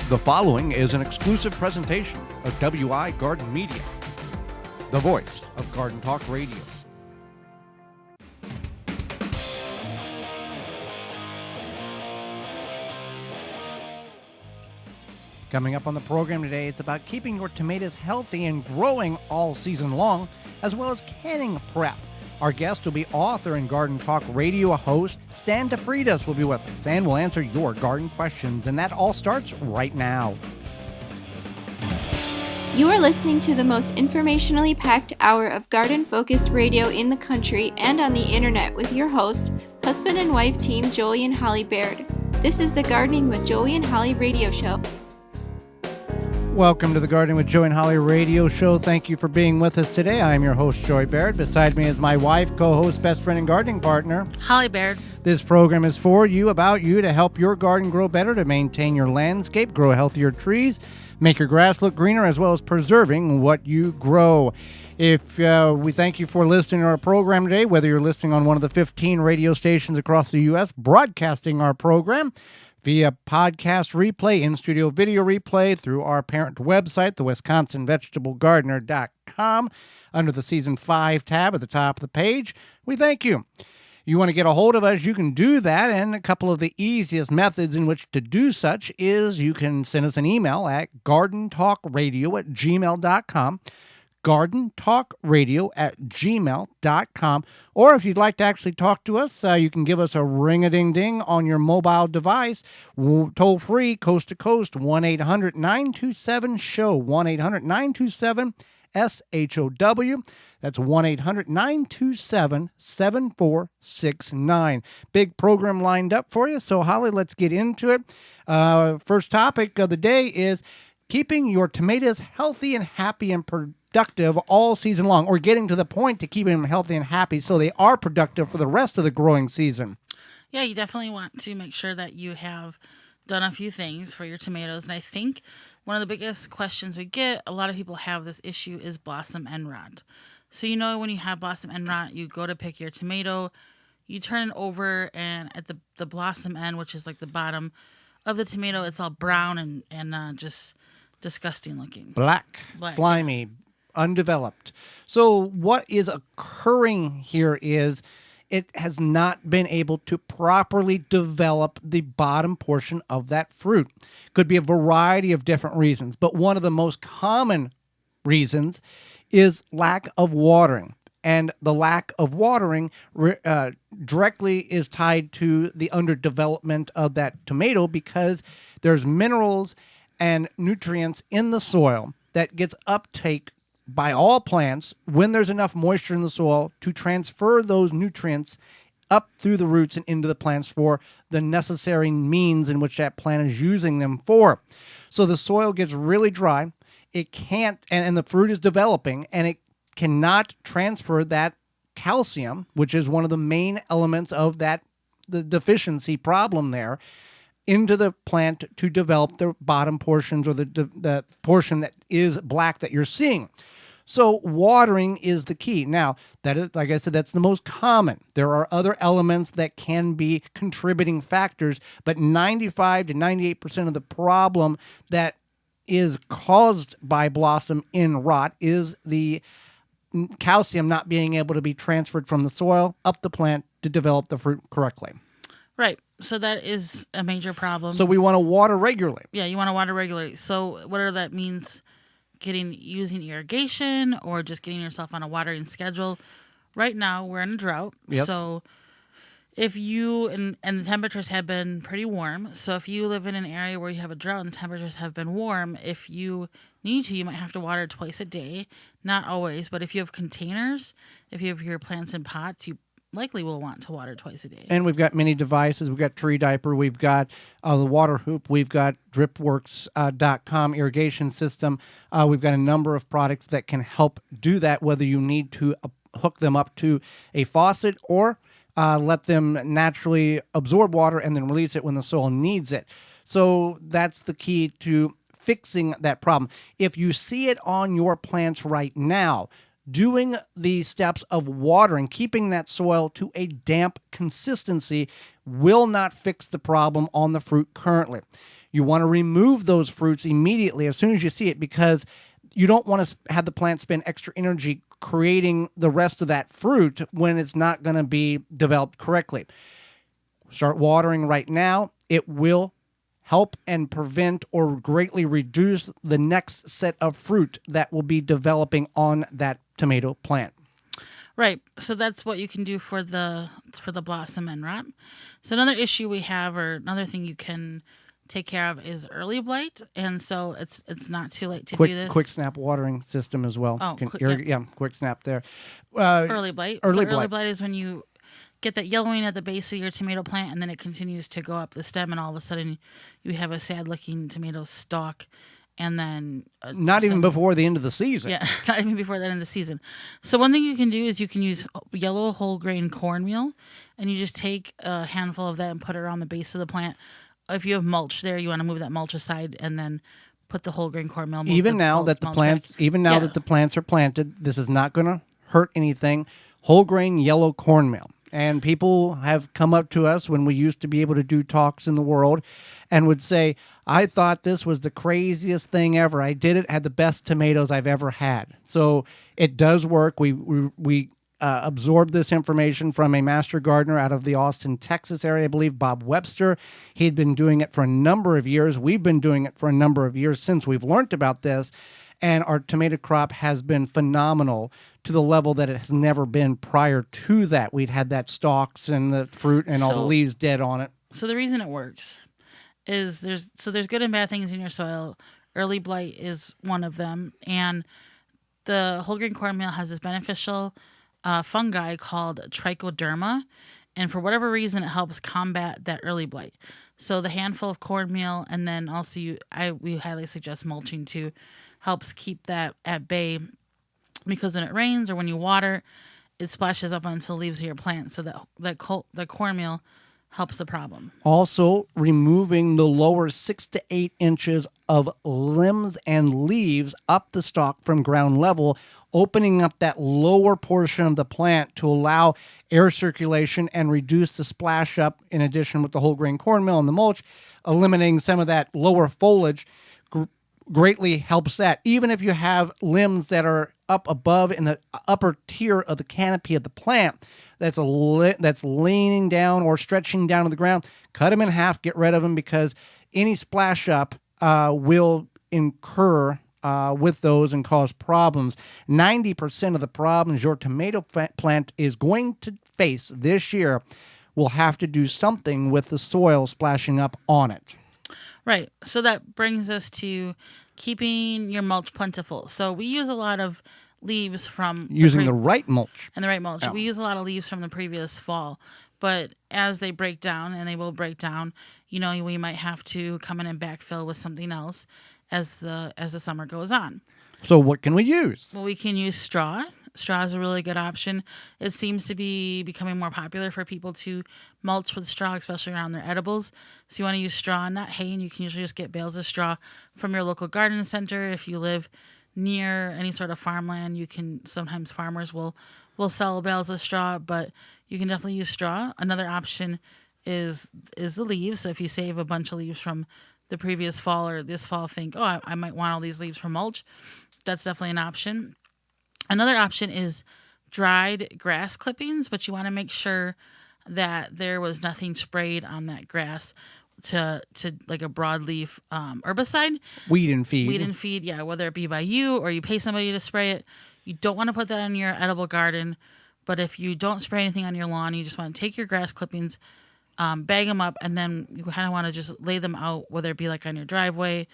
The following is an exclusive presentation of WI Garden Media, the voice of Garden Talk Radio. Coming up on the program today, it's about keeping your tomatoes healthy and growing all season long, as well as canning prep. Our guest will be author and Garden Talk Radio host Stan DeFreitas will be with us, and will answer your garden questions, and that all starts right now. You are listening to the most informationally packed hour of garden-focused radio in the country and on the internet with your host, husband and wife team Joey and Holly Baird. This is the Gardening with Joey and Holly radio show. Welcome to the Gardening with Joey and Holly radio show. Thank you for being with us today. I'm your host, Joey Baird. Beside me is my wife, co-host, best friend, and gardening partner, Holly Baird. This program is for you, about you, to help your garden grow better, to maintain your landscape, grow healthier trees, make your grass look greener, as well as preserving what you grow. If we thank you for listening to our program today, whether you're listening on one of the 15 radio stations across the U.S. broadcasting our program, via podcast replay, in-studio video replay, through our parent website, the WisconsinVegetableGardener.com, under the Season 5 tab at the top of the page, we thank you. You want to get a hold of us, you can do that, and a couple of the easiest methods in which to do such is you can send us an email at gardentalkradio@gmail.com, gardentalkradio@gmail.com, or if you'd like to actually talk to us, you can give us a ring-a-ding-ding on your mobile device, toll-free, coast-to-coast, 1-800-927-SHOW, 1-800-927-SHOW. That's 1-800-927-7469. Big program lined up for you, so Holly, let's get into it. First topic of the day is keeping your tomatoes healthy and happy and productive all season long, or getting to the point to keeping them healthy and happy so they are productive for the rest of the growing season. Yeah, you definitely want to make sure that you have done a few things for your tomatoes. And I think one of the biggest questions we get, a lot of people have this issue, is blossom end rot. So when you have blossom end rot, you go to pick your tomato, you turn it over, and at the blossom end, which is like the bottom of the tomato, it's all brown and just disgusting looking. Black, slimy, undeveloped. So what is occurring here is it has not been able to properly develop the bottom portion of that fruit. Could be a variety of different reasons, but one of the most common reasons is lack of watering. And the lack of watering directly is tied to the underdevelopment of that tomato, because there's minerals and nutrients in the soil that gets uptake by all plants when there's enough moisture in the soil to transfer those nutrients up through the roots and into the plants for the necessary means in which that plant is using them for. So the soil gets really dry. It can't, and the fruit is developing, and it cannot transfer that calcium, which is one of the main elements of the deficiency problem there, into the plant to develop the bottom portions, or the portion that is black that you're seeing. So watering is the key. Now, that is, like I said, that's the most common. There are other elements that can be contributing factors, but 95 to 98% of the problem that is caused by blossom end rot is the calcium not being able to be transferred from the soil up the plant to develop the fruit correctly. Right. So that is a major problem. So we want to water regularly. Yeah, you want to water regularly. So whether that means using irrigation or just getting yourself on a watering schedule. Right now, we're in a drought. Yes. So if you, and the temperatures have been pretty warm. So if you live in an area where you have a drought and the temperatures have been warm, if you need to, you might have to water twice a day. Not always, but if you have containers, if you have your plants in pots, you likely will want to water twice a day. And we've got many devices. We've got Tree Diaper. We've got the Water Hoop. We've got dripworks.com irrigation system. We've got a number of products that can help do that, whether you need to hook them up to a faucet or let them naturally absorb water and then release it when the soil needs it. So that's the key to fixing that problem. If you see it on your plants right now, doing the steps of watering, keeping that soil to a damp consistency, will not fix the problem on the fruit currently. You want to remove those fruits immediately as soon as you see it, because you don't want to have the plant spend extra energy creating the rest of that fruit when it's not going to be developed correctly. Start watering right now. It will help and prevent or greatly reduce the next set of fruit that will be developing on that tomato plant. Right. So that's what you can do for the blossom end rot. So another issue we have, or another thing you can take care of, is early blight. And so it's not too late to do this. Quick snap watering system as well. Oh, quick snap there. Early blight. Early Early blight. blight is when you get that yellowing at the base of your tomato plant, and then it continues to go up the stem, and all of a sudden you have a sad-looking tomato stalk, and then not even before the end of the season. Yeah, not even before the end of the season. So one thing you can do is you can use yellow whole grain cornmeal, and you just take a handful of that and put it around the base of the plant. If you have mulch there, you want to move that mulch aside, and then put the whole grain cornmeal. Even now that the plants are planted, this is not going to hurt anything. Whole grain yellow cornmeal. And people have come up to us when we used to be able to do talks in the world and would say, I thought this was the craziest thing ever. I did it, had the best tomatoes I've ever had. So it does work. We absorbed this information from a master gardener out of the Austin, Texas area, I believe, Bob Webster. He'd been doing it for a number of years. We've been doing it for a number of years since we've learned about this. And our tomato crop has been phenomenal to the level that it has never been prior to that. We'd had that stalks and the fruit and all the leaves dead on it. So the reason it works is there's good and bad things in your soil. Early blight is one of them. And the whole grain cornmeal has this beneficial fungi called trichoderma. And for whatever reason, it helps combat that early blight. So the handful of cornmeal, and then also we highly suggest mulching too, helps keep that at bay, because when it rains or when you water, it splashes up onto the leaves of your plant. So that cornmeal helps the problem. Also, removing the lower 6 to 8 inches of limbs and leaves up the stalk from ground level, opening up that lower portion of the plant to allow air circulation and reduce the splash up, in addition with the whole grain cornmeal and the mulch, eliminating some of that lower foliage greatly helps that. Even if you have limbs that are up above in the upper tier of the canopy of the plant that's leaning down or stretching down to the ground, cut them in half, get rid of them, because any splash up will incur with those and cause problems. 90% of the problems your tomato plant is going to face this year will have to do something with the soil splashing up on it. Right. So that brings us to keeping your mulch plentiful. So we use a lot of leaves from using the right mulch. And the right mulch. Yeah. We use a lot of leaves from the previous fall, but as they break down, and they will break down, we might have to come in and backfill with something else as the summer goes on. So what can we use? Well, we can use straw. Straw is a really good option. It seems to be becoming more popular for people to mulch with straw, especially around their edibles. So you want to use straw, not hay, and you can usually just get bales of straw from your local garden center. If you live near any sort of farmland, sometimes farmers will sell bales of straw, but you can definitely use straw. Another option is the leaves. So if you save a bunch of leaves from the previous fall or this fall, think, I might want all these leaves for mulch, that's definitely an option. Another option is dried grass clippings, but you want to make sure that there was nothing sprayed on that grass to like a broadleaf herbicide. Weed and feed, yeah, whether it be by you or you pay somebody to spray it. You don't want to put that on your edible garden, but if you don't spray anything on your lawn, you just want to take your grass clippings, bag them up, and then you kind of want to just lay them out, whether it be like on your driveway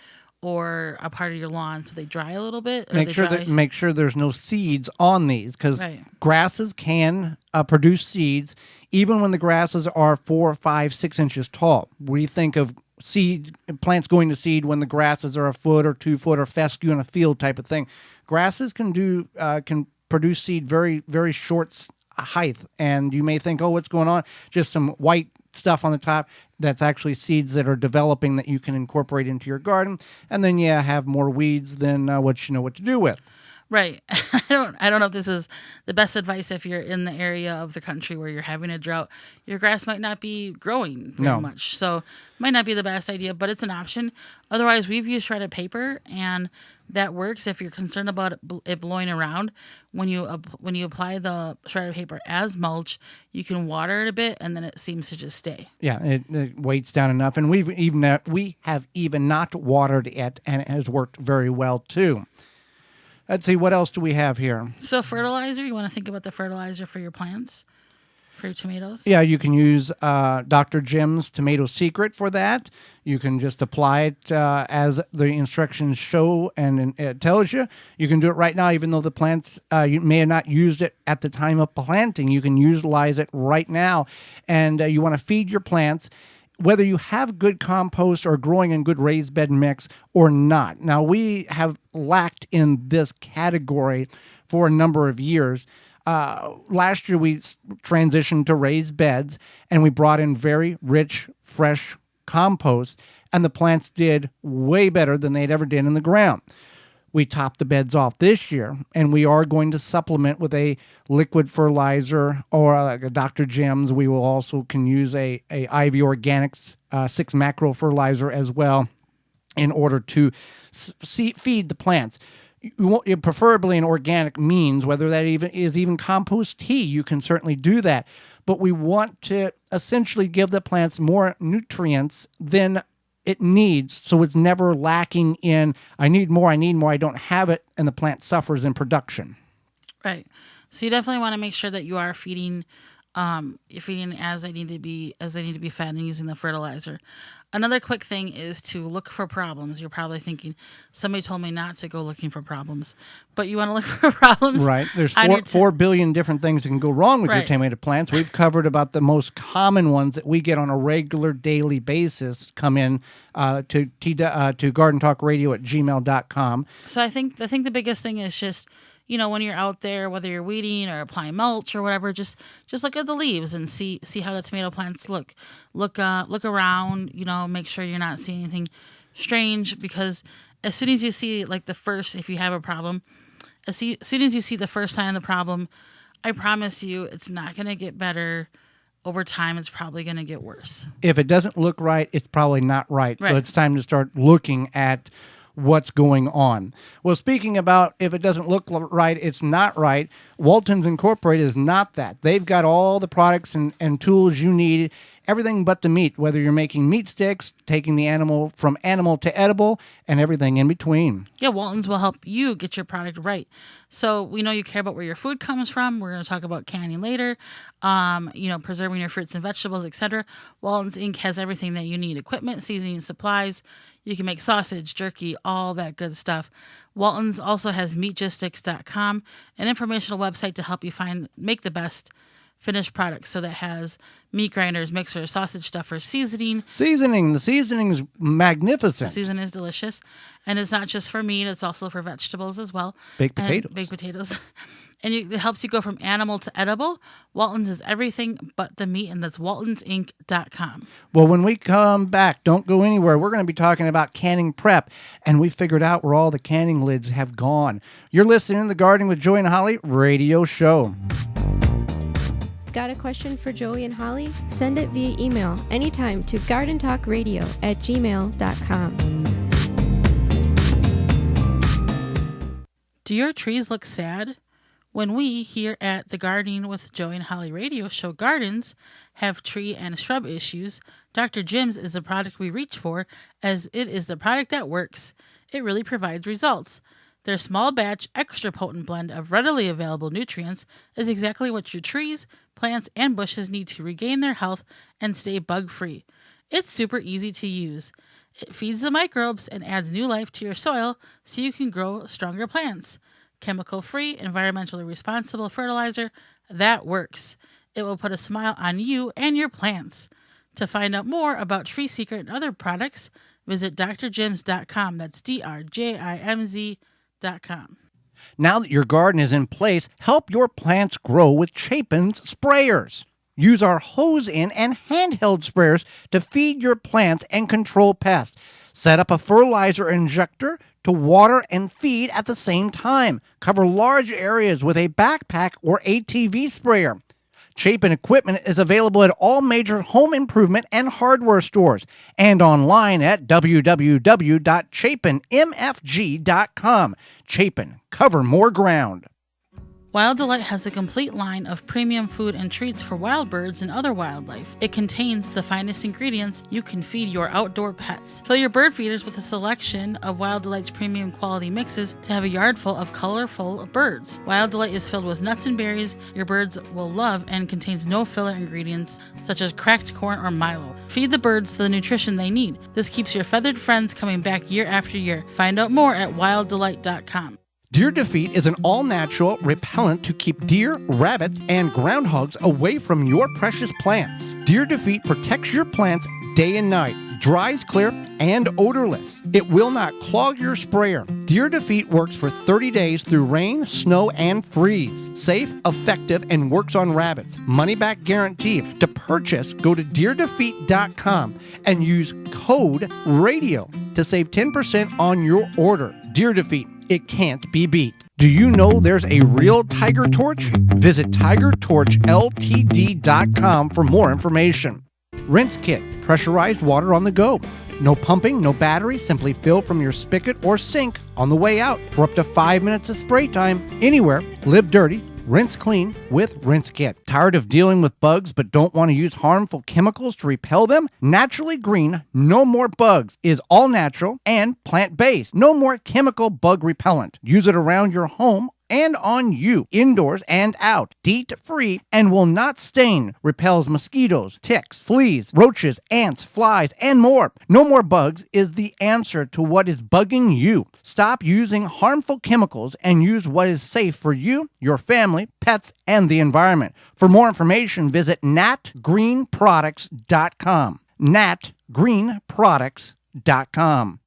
or a part of your lawn, so they dry a little bit. Make sure there's no seeds on these, because grasses can produce seeds even when the grasses are 4, 5, 6 inches tall. We think of plants going to seed when the grasses are 1 foot or 2 foot or fescue in a field type of thing. Grasses can produce seed very, very short height, and you may think, what's going on? Just some white stuff on the top. That's actually seeds that are developing that you can incorporate into your garden, and then have more weeds than what you know what to do with. Right. I don't know if this is the best advice if you're in the area of the country where you're having a drought. Your grass might not be growing very No. much. So might not be the best idea, but it's an option. Otherwise, we've used shredded paper, and that works if you're concerned about it blowing around. When you apply the shredded paper as mulch, you can water it a bit, and then it seems to just stay. Yeah, it weights down enough, and we have even not watered it, and it has worked very well too. Let's see, what else do we have here? So fertilizer, you want to think about the fertilizer for your plants, for your tomatoes? Yeah, you can use Dr. Jim's Tomato Secret for that. You can just apply it as the instructions show and it tells you. You can do it right now, even though the plants, you may have not used it at the time of planting. You can utilize it right now. And you want to feed your plants, whether you have good compost or growing in good raised bed mix or not. Now, we have lacked in this category for a number of years. Last year, we transitioned to raised beds, and we brought in very rich, fresh compost, and the plants did way better than they'd ever did in the ground. We topped the beds off this year, and we are going to supplement with a liquid fertilizer or like a Dr. Jim's. We will also can use a Ivy Organics 6 macro fertilizer as well in order to feed the plants. Preferably an organic means, whether that even compost tea, you can certainly do that. But we want to essentially give the plants more nutrients than it needs, so it's never lacking in, I need more, I don't have it, and the plant suffers in production. Right. So you definitely want to make sure that you are feeding as they need to be fed and using the fertilizer. Another quick thing is to look for problems. You're probably thinking, somebody told me not to go looking for problems, but you want to look for problems. Right. There's 4 billion different things that can go wrong with your tomato plants. We've covered about the most common ones that we get on a regular daily basis come in to gardentalkradio@gmail.com. So I think the biggest thing is just, when you're out there, whether you're weeding or applying mulch or whatever, just look at the leaves and see how the tomato plants look. Look around, make sure you're not seeing anything strange, because as soon as you see if you have a problem, as soon as you see the first sign of the problem, I promise you it's not going to get better. Over time, it's probably going to get worse. If it doesn't look right, it's probably not right. So it's time to start looking at what's going on. Well, speaking about if it doesn't look right, it's not right, Walton's Incorporated is not that. They've got all the products and tools you need, everything but the meat, whether you're making meat sticks, taking the animal from animal to edible, and everything in between. Yeah, Walton's will help you get your product right. So we know you care about where your food comes from. We're going to talk about canning later, preserving your fruits and vegetables, etc. Walton's Inc. has everything that you need: equipment, seasoning, supplies. You can make sausage, jerky, all that good stuff. Walton's also has meatgistics.com, an informational website to help you make the best finished products. So that has meat grinders, mixers, sausage stuffers, seasoning. The seasoning is magnificent. The seasoning is delicious. And it's not just for meat, it's also for vegetables as well. Baked potatoes. And it helps you go from animal to edible. Walton's is everything but the meat, and that's waltonsinc.com. Well, when we come back, don't go anywhere. We're going to be talking about canning prep, and we figured out where all the canning lids have gone. You're listening to the Gardening with Joey and Holly radio show. Got a question for Joey and Holly? Send it via email anytime to gardentalkradio@gmail.com. Do your trees look sad? When we here at the Gardening with Joey and Holly radio show gardens have tree and shrub issues, Dr. Jim's is the product we reach for, as it is the product that works. It really provides results. Their small batch, extra potent blend of readily available nutrients is exactly what your trees, plants, and bushes need to regain their health and stay bug-free. It's super easy to use. It feeds the microbes and adds new life to your soil so you can grow stronger plants. Chemical-free, environmentally responsible fertilizer that works. It will put a smile on you and your plants. To find out more about Tree Secret and other products, visit drjims.com. That's drjimz.com. Now that your garden is in place, help your plants grow with Chapin's sprayers. Use our hose-in and handheld sprayers to feed your plants and control pests. Set up a fertilizer injector to water and feed at the same time. Cover large areas with a backpack or ATV sprayer. Chapin equipment is available at all major home improvement and hardware stores and online at www.chapinmfg.com. Chapin, cover more ground. Wild Delight has a complete line of premium food and treats for wild birds and other wildlife. It contains the finest ingredients you can feed your outdoor pets. Fill your bird feeders with a selection of Wild Delight's premium quality mixes to have a yard full of colorful birds. Wild Delight is filled with nuts and berries your birds will love and contains no filler ingredients such as cracked corn or Milo. Feed the birds the nutrition they need. This keeps your feathered friends coming back year after year. Find out more at wilddelight.com. Deer Defeat is an all-natural repellent to keep deer, rabbits, and groundhogs away from your precious plants. Deer Defeat protects your plants day and night, dries clear, and odorless. It will not clog your sprayer. Deer Defeat works for 30 days through rain, snow, and freeze. Safe, effective, and works on rabbits. Money-back guarantee. To purchase, go to deerdefeat.com and use code RADIO to save 10% on your order. Deer Defeat. It can't be beat. Do you know there's a real Tiger Torch? Visit TigerTorchLTD.com for more information. Rinse Kit. Pressurized water on the go. No pumping, no battery. Simply fill from your spigot or sink on the way out for up to 5 minutes of spray time. Anywhere. Live dirty. Rinse clean with Rinse Kit. Tired of dealing with bugs but don't want to use harmful chemicals to repel them? Naturally Green No More Bugs is all natural and plant-based. No more chemical bug repellent. Use it around your home and on you, indoors and out. DEET-free and will not stain. Repels mosquitoes, ticks, fleas, roaches, ants, flies, and more. No More Bugs is the answer to what is bugging you. Stop using harmful chemicals and use what is safe for you, your family, pets, and the environment. For more information, visit natgreenproducts.com. natgreenproducts.com.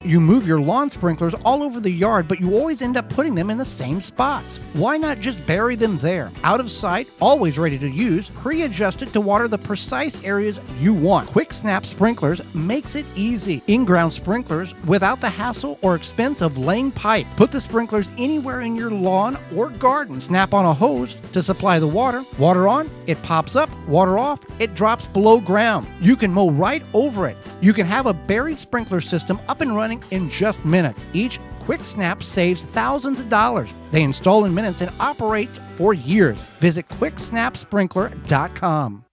You move your lawn sprinklers all over the yard, but you always end up putting them in the same spots. Why not just bury them there? Out of sight, always ready to use, pre-adjusted to water the precise areas you want. Quick Snap Sprinklers makes it easy. In-ground sprinklers without the hassle or expense of laying pipe. Put the sprinklers anywhere in your lawn or garden. Snap on a hose to supply the water. Water on, it pops up. Water off, it drops below ground. You can mow right over it. You can have a buried sprinkler system up and running in just minutes. Each Quick Snap saves thousands of dollars. They install in minutes and operate for years. Visit quicksnapsprinkler.com.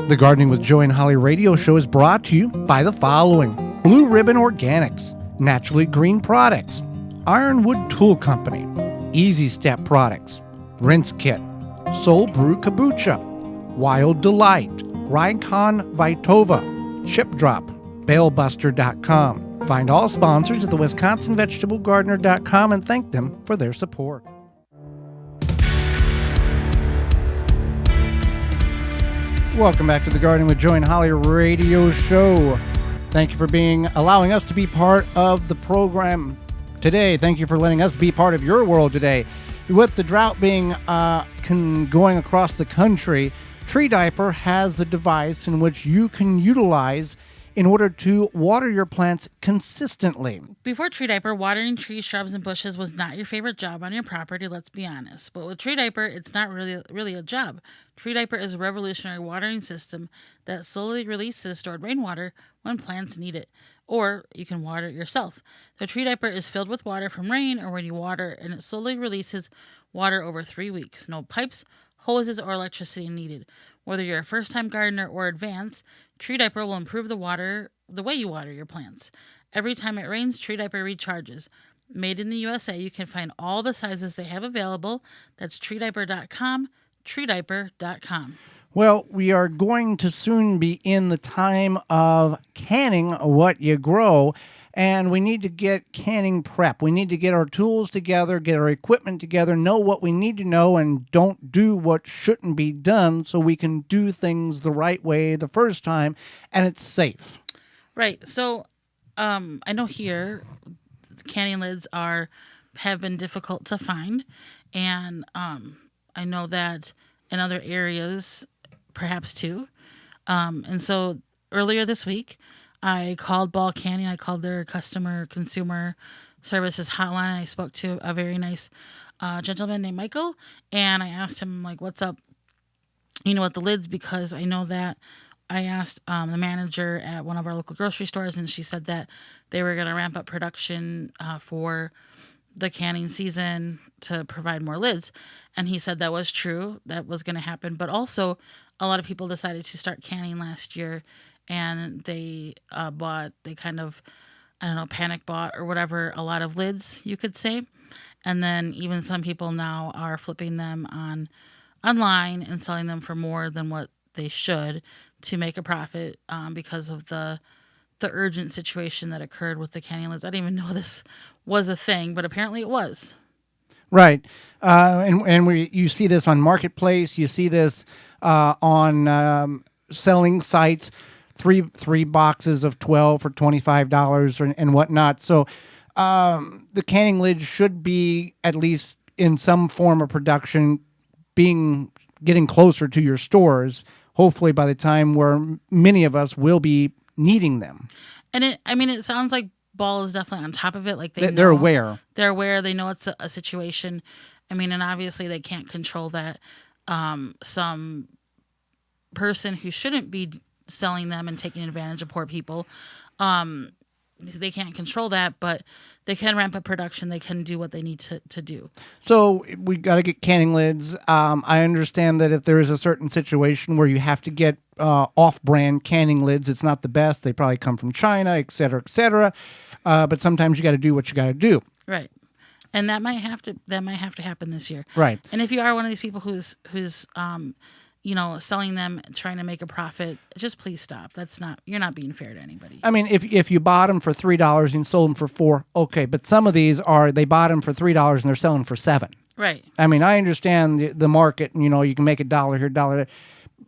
The Gardening with Joy and Holly radio show is brought to you by the following: Blue Ribbon Organics, Naturally Green Products, Ironwood Tool Company, Easy Step Products, Rinse Kit, Soul Brew Kombucha, Wild Delight, Rykon Vitova, Chip Drop, BaleBuster.com. Find all sponsors at the WisconsinVegetableGardener.com and thank them for their support. Welcome back to the Gardening with Joy and Holly radio show. Thank you for allowing us to be part of the program today. Thank you for letting us be part of your world today. With the drought being going across the country, Tree Diaper has the device in which you can utilize in order to water your plants consistently. Before Tree Diaper, watering trees, shrubs, and bushes was not your favorite job on your property, let's be honest. But with Tree Diaper, it's not really a job. Tree Diaper is a revolutionary watering system that slowly releases stored rainwater when plants need it, or you can water it yourself. The Tree Diaper is filled with water from rain or when you water, and it slowly releases water over 3 weeks. No pipes, hoses, or electricity needed. Whether you're a first-time gardener or advanced, Tree Diaper will improve the way you water your plants. Every time it rains, Tree Diaper recharges. Made in the USA, you can find all the sizes they have available. That's treediaper.com, treediaper.com. Well, we are going to soon be in the time of canning what you grow, and we need to get canning prep. We need to get our tools together, get our equipment together, know what we need to know, and don't do what shouldn't be done so we can do things the right way the first time, and it's safe. Right. So I know here canning lids have been difficult to find, and I know that in other areas perhaps too. And so earlier this week, I called Ball Canning. I called their consumer services hotline. And I spoke to a very nice gentleman named Michael, and I asked him like, "What's up?" With the lids, because I know that I asked the manager at one of our local grocery stores, and she said that they were going to ramp up production for the canning season to provide more lids. And he said that was true, that was going to happen. But also, a lot of people decided to start canning last year, and they kind of, I don't know, panic bought or whatever, a lot of lids, you could say. And then even some people now are flipping them online and selling them for more than what they should to make a profit because of the urgent situation that occurred with the canning lids. I didn't even know this was a thing, but apparently it was. Right. And you see this on Marketplace. You see this on selling sites, three boxes of 12 for $25 and whatnot. So the canning lid should be, at least in some form of production, getting closer to your stores, hopefully by the time where many of us will be needing them. And it sounds like Ball is definitely on top of it. Like they're aware. They're aware. They know it's a situation. And obviously they can't control that. Some person who shouldn't be selling them and taking advantage of poor people, they can't control that, but they can ramp up production. They can do what they need to do. So we got to get canning lids. I understand that if there is a certain situation where you have to get off-brand canning lids, it's not the best. They probably come from China, et cetera, et cetera. But sometimes you got to do what you got to do. Right. And that might have to happen this year. Right. And if you are one of these people who's selling them, trying to make a profit, just please stop. You're not being fair to anybody. If you bought them for $3 and sold them for $4, okay. But some of these they bought them for $3 and they're selling for $7. Right. I understand the market. You can make $1 here, $1 there.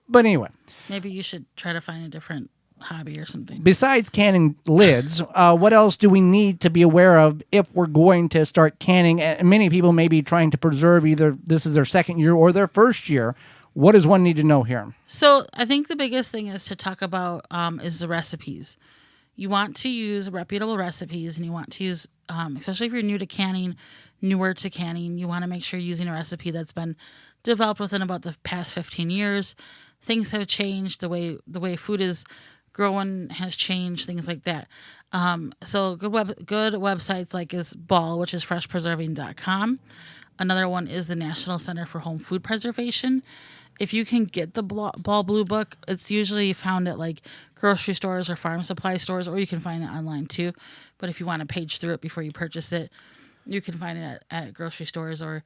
But anyway, maybe you should try to find a different hobby or something. Besides canning lids, what else do we need to be aware of if we're going to start canning? And many people may be trying to preserve, either this is their second year or their first year. What does one need to know here? So I think the biggest thing is to talk about is the recipes. You want to use reputable recipes, and you want to use, especially if you're newer to canning, you want to make sure you're using a recipe that's been developed within about the past 15 years. Things have changed. The way food is growing has changed, things like that. So good websites like is Ball, which is freshpreserving.com. Another one is the National Center for Home Food Preservation. If you can get the Ball Blue Book, it's usually found at like grocery stores or farm supply stores, or you can find it online too. But if you want to page through it before you purchase it, you can find it at grocery stores or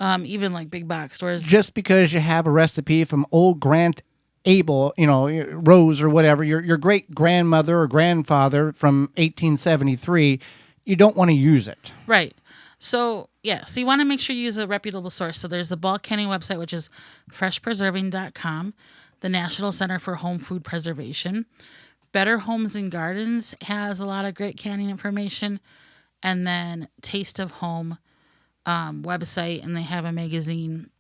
even like big box stores. Just because you have a recipe from old Grant Abel, Rose or whatever, your great grandmother or grandfather from 1873, you don't want to use it. Right. So you want to make sure you use a reputable source. So there's the Ball Canning website, which is freshpreserving.com, the National Center for Home Food Preservation. Better Homes and Gardens has a lot of great canning information. And then Taste of Home website, and they have a magazine.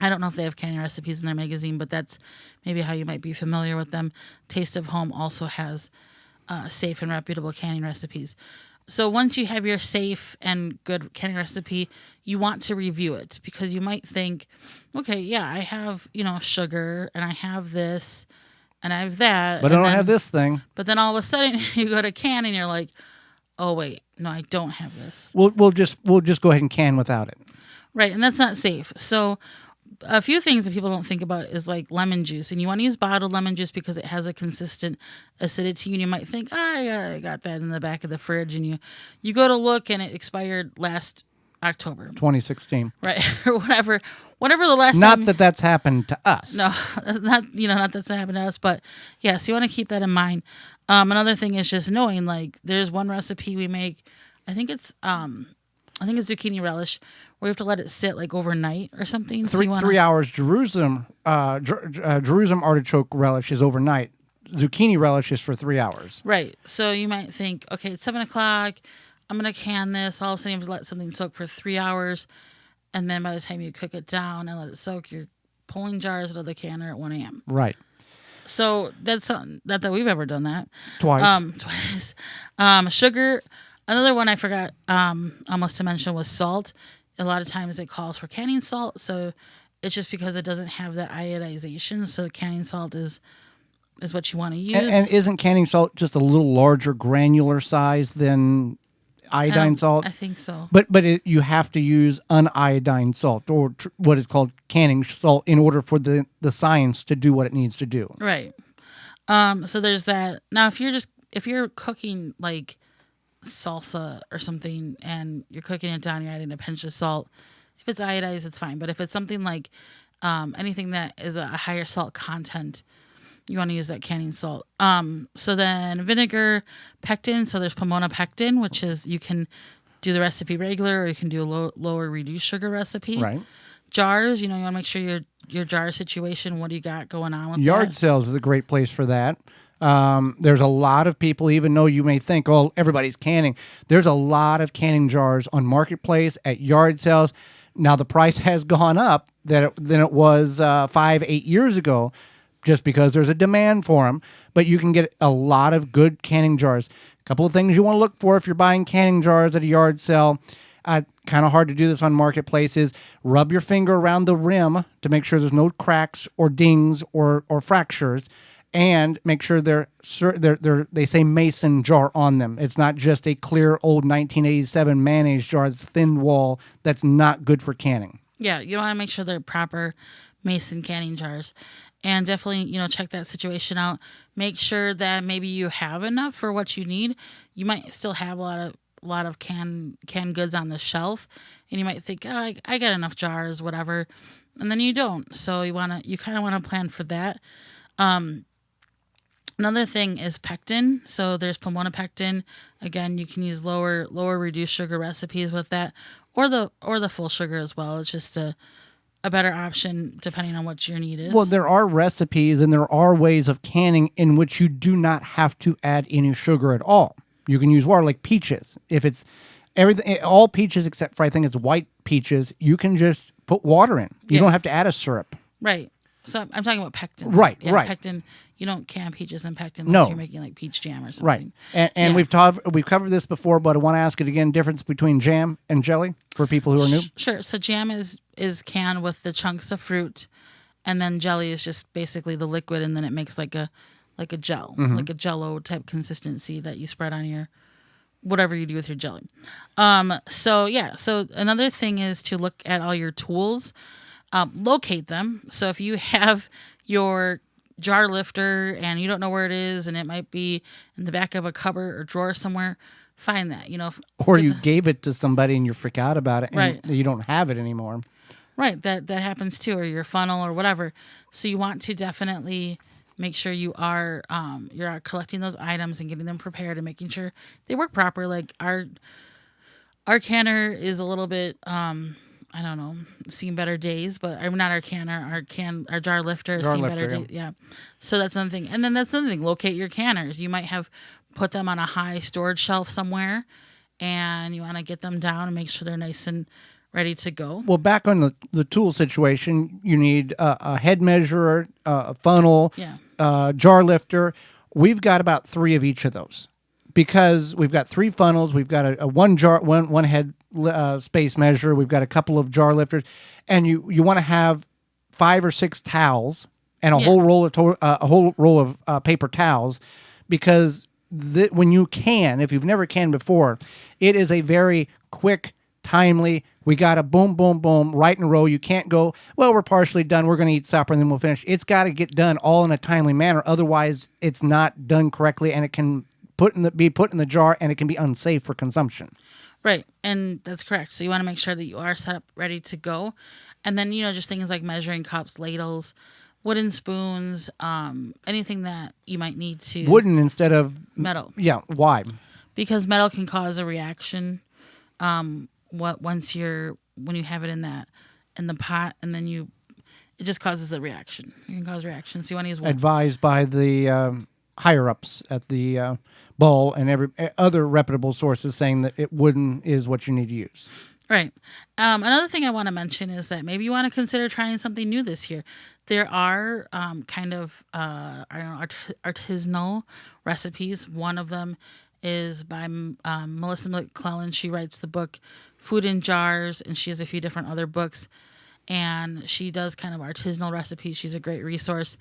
I don't know if they have canning recipes in their magazine, but that's maybe how you might be familiar with them. Taste of Home also has safe and reputable canning recipes. So once you have your safe and good canning recipe, you want to review it, because you might think, okay, yeah, I have, sugar, and I have this and I have that. But I don't have this thing. But then all of a sudden you go to can and you're like, oh wait, no, I don't have this. We'll just go ahead and can without it. Right, and that's not safe. So a few things that people don't think about is like lemon juice, and you want to use bottled lemon juice because it has a consistent acidity, and you might think, I got that in the back of the fridge, and you go to look and it expired last October 2016, right? Or whatever the last not time. that that's happened to us. No, not that's happened to us, but yeah, so you want to keep that in mind. Another thing is just knowing, like, there's one recipe we make, I think it's zucchini relish, where you have to let it sit like overnight or something. 3 hours. Jerusalem artichoke relish is overnight. Zucchini relish is for 3 hours. Right. So you might think, okay, it's 7:00. I'm going to can this. All of a sudden you have to let something soak for 3 hours. And then by the time you cook it down and let it soak, you're pulling jars out of the canner at 1 a.m. Right. So that's not that we've ever done that. Twice. Twice. Sugar. Another one I forgot almost to mention was salt. A lot of times it calls for canning salt, so it's just because it doesn't have that iodization. So canning salt is what you want to use. And isn't canning salt just a little larger granular size than iodine salt? I think so. But you have to use uniodine salt, or what is called canning salt, in order for the science to do what it needs to do. Right. So there's that. Now, if you're cooking like salsa or something and you're cooking it down, you're adding a pinch of salt. If it's iodized, it's fine. But if it's something like anything that is a higher salt content, you want to use that canning salt. So then vinegar, pectin. So there's Pomona pectin, which is you can do the recipe regular, or you can do a lower reduced sugar recipe. Right. Jars, you want to make sure your jar situation, what do you got going on with Yard that? sales is a great place for that. There's a lot of people, even though you may think, oh, everybody's canning, there's a lot of canning jars on Marketplace, at yard sales. Now, the price has gone up than it was 5-8 years ago, just because there's a demand for them. But you can get a lot of good canning jars. A couple of things you want to look for if you're buying canning jars at a yard sale. Kind of hard to do this on Marketplace is rub your finger around the rim to make sure there's no cracks or dings or fractures, and make sure they say mason jar on them. It's not just a clear old 1987 mayonnaise jar that's thin wall. That's not good for canning. Yeah, you want to make sure they're proper mason canning jars. And definitely, check that situation out. Make sure that maybe you have enough for what you need. You might still have a lot of canned goods on the shelf, and you might think, oh, I got enough jars, whatever, and then you don't. So you kind of want to plan for that. Another thing is pectin. So there's Pomona pectin. Again, you can use lower reduced sugar recipes with that, or the full sugar as well. It's just a better option depending on what your need is. Well, there are recipes and there are ways of canning in which you do not have to add any sugar at all. You can use water, like peaches. If it's everything, all peaches except for, I think it's white peaches, you can just put water in. You don't have to add a syrup. Right. So I'm talking about pectin. Right, yeah, right. Pectin. You don't can peaches and pectin unless you're making like peach jam or something. Right. And we've covered this before, but I want to ask it again. Difference between jam and jelly for people who are new. Sure. So jam is canned with the chunks of fruit, and then jelly is just basically the liquid, and then it makes like a gel, like a Jello type consistency that you spread on your whatever you do with your jelly. So another thing is to look at all your tools, locate them. So if you have your jar lifter and you don't know where it is, and it might be in the back of a cupboard or drawer somewhere, find that. Or you gave it to somebody and you forgot about it, and Right. you don't have it anymore. Right, that happens too, or your funnel or whatever. So you want to definitely make sure you are collecting those items and getting them prepared and making sure they work proper. Like our canner is a little bit I don't know, seen better days, but I'm not our canner, our jar lifter has seen better days. Yeah. So that's another thing. And then that's another thing, locate your canners. You might have put them on a high storage shelf somewhere, and you want to get them down and make sure they're nice and ready to go. Well, back on the tool situation, you need a head measurer, a funnel, jar lifter. We've got about 3 of each of those, because we've got 3 funnels. We've got a one head space measure. We've got a couple of jar lifters, and you want to have 5 or 6 towels and a whole roll of paper towels, because when you can, if you've never canned before, it is a very quick, timely. We got a boom, boom, boom, right in a row. You can't go, well, we're partially done, we're going to eat supper, and then we'll finish. It's got to get done all in a timely manner. Otherwise, it's not done correctly, and it can be put in the jar, and it can be unsafe for consumption. Right, and that's correct. So you want to make sure that you are set up, ready to go. And then, just things like measuring cups, ladles, wooden spoons, anything that you might need to... Wooden instead of... metal. Yeah, why? Because metal can cause a reaction when you have it in the pot, and then it just causes a reaction. It can cause reactions. So you want to use wood. Advised by the higher ups at the bowl and every other reputable sources saying that wooden is what you need to use. Right. Another thing I want to mention is that maybe you want to consider trying something new this year. There are kind of artisanal recipes. One of them is by Melissa McClellan. She writes the book Food in Jars, and she has a few different other books. And she does kind of artisanal recipes. She's a great resource.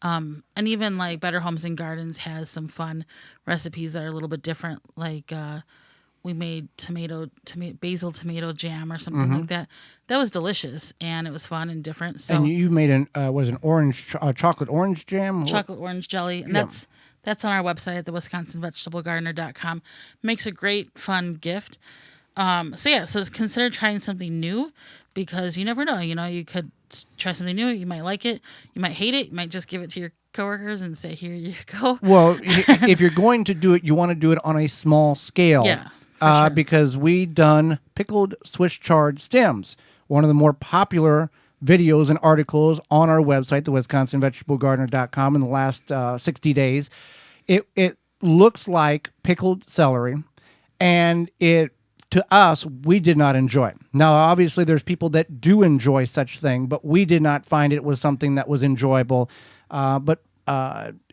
And even like Better Homes and Gardens has some fun recipes that are a little bit different. Like we made basil tomato jam or something like that. That was delicious, and it was fun and different. So and you made an orange chocolate orange jam, chocolate orange jelly, and that's on our website at the WisconsinVegetableGardener.com. Makes a great fun gift. So consider trying something new, because you never know. You could try something new. You might like it. You might hate it. You might just give it to your coworkers and say, "Here you go." Well, if you're going to do it, you want to do it on a small scale. Yeah. Sure. Because we done pickled Swiss chard stems, one of the more popular videos and articles on our website, the WisconsinVegetableGardener.com, in the last 60 days. It looks like pickled celery, and to us, we did not enjoy it. Now, obviously, there's people that do enjoy such thing, but we did not find it was something that was enjoyable. But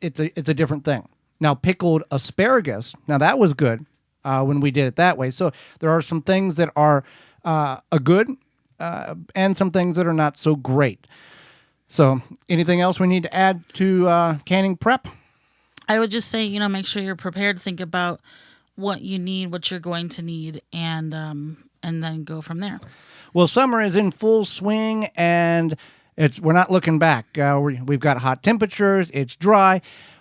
it's a different thing. Now, pickled asparagus, now that was good. When we did it that way. So there are some things that are good and some things that are not so great. So anything else we need to add to canning prep? I would just say, make sure you're prepared. Think about what you need, what you're going to need, and then go from there. Well, summer is in full swing, and we're not looking back. We've got hot temperatures. It's dry,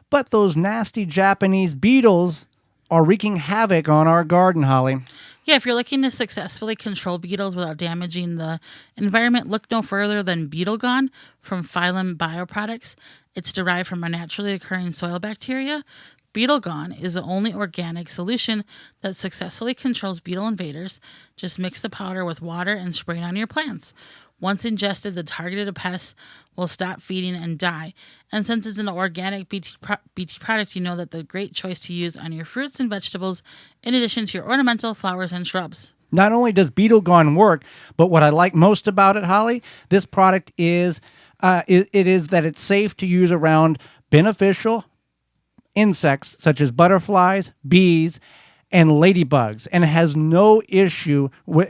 but those nasty Japanese beetles are wreaking havoc on our garden, Holly. Yeah, if you're looking to successfully control beetles without damaging the environment, look no further than Beetle Gone from Phylum Bioproducts. It's derived from a naturally occurring soil bacteria. Beetle Gone is the only organic solution that successfully controls beetle invaders. Just mix the powder with water and spray it on your plants. Once ingested, the targeted pests will stop feeding and die. And since it's an organic BT product, you know that the great choice to use on your fruits and vegetables, in addition to your ornamental flowers and shrubs. Not only does Beetle Gone work, but what I like most about it, Holly, this product is it is that it's safe to use around beneficial insects such as butterflies, bees, and ladybugs, and it has no issue with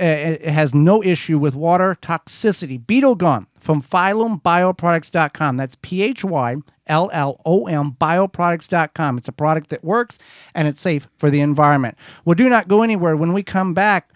water toxicity. Beetle Gone from PhylumBioproducts.com. That's PHYLLOM Bioproducts.com. It's a product that works and it's safe for the environment. Well, do not go anywhere. When we come back,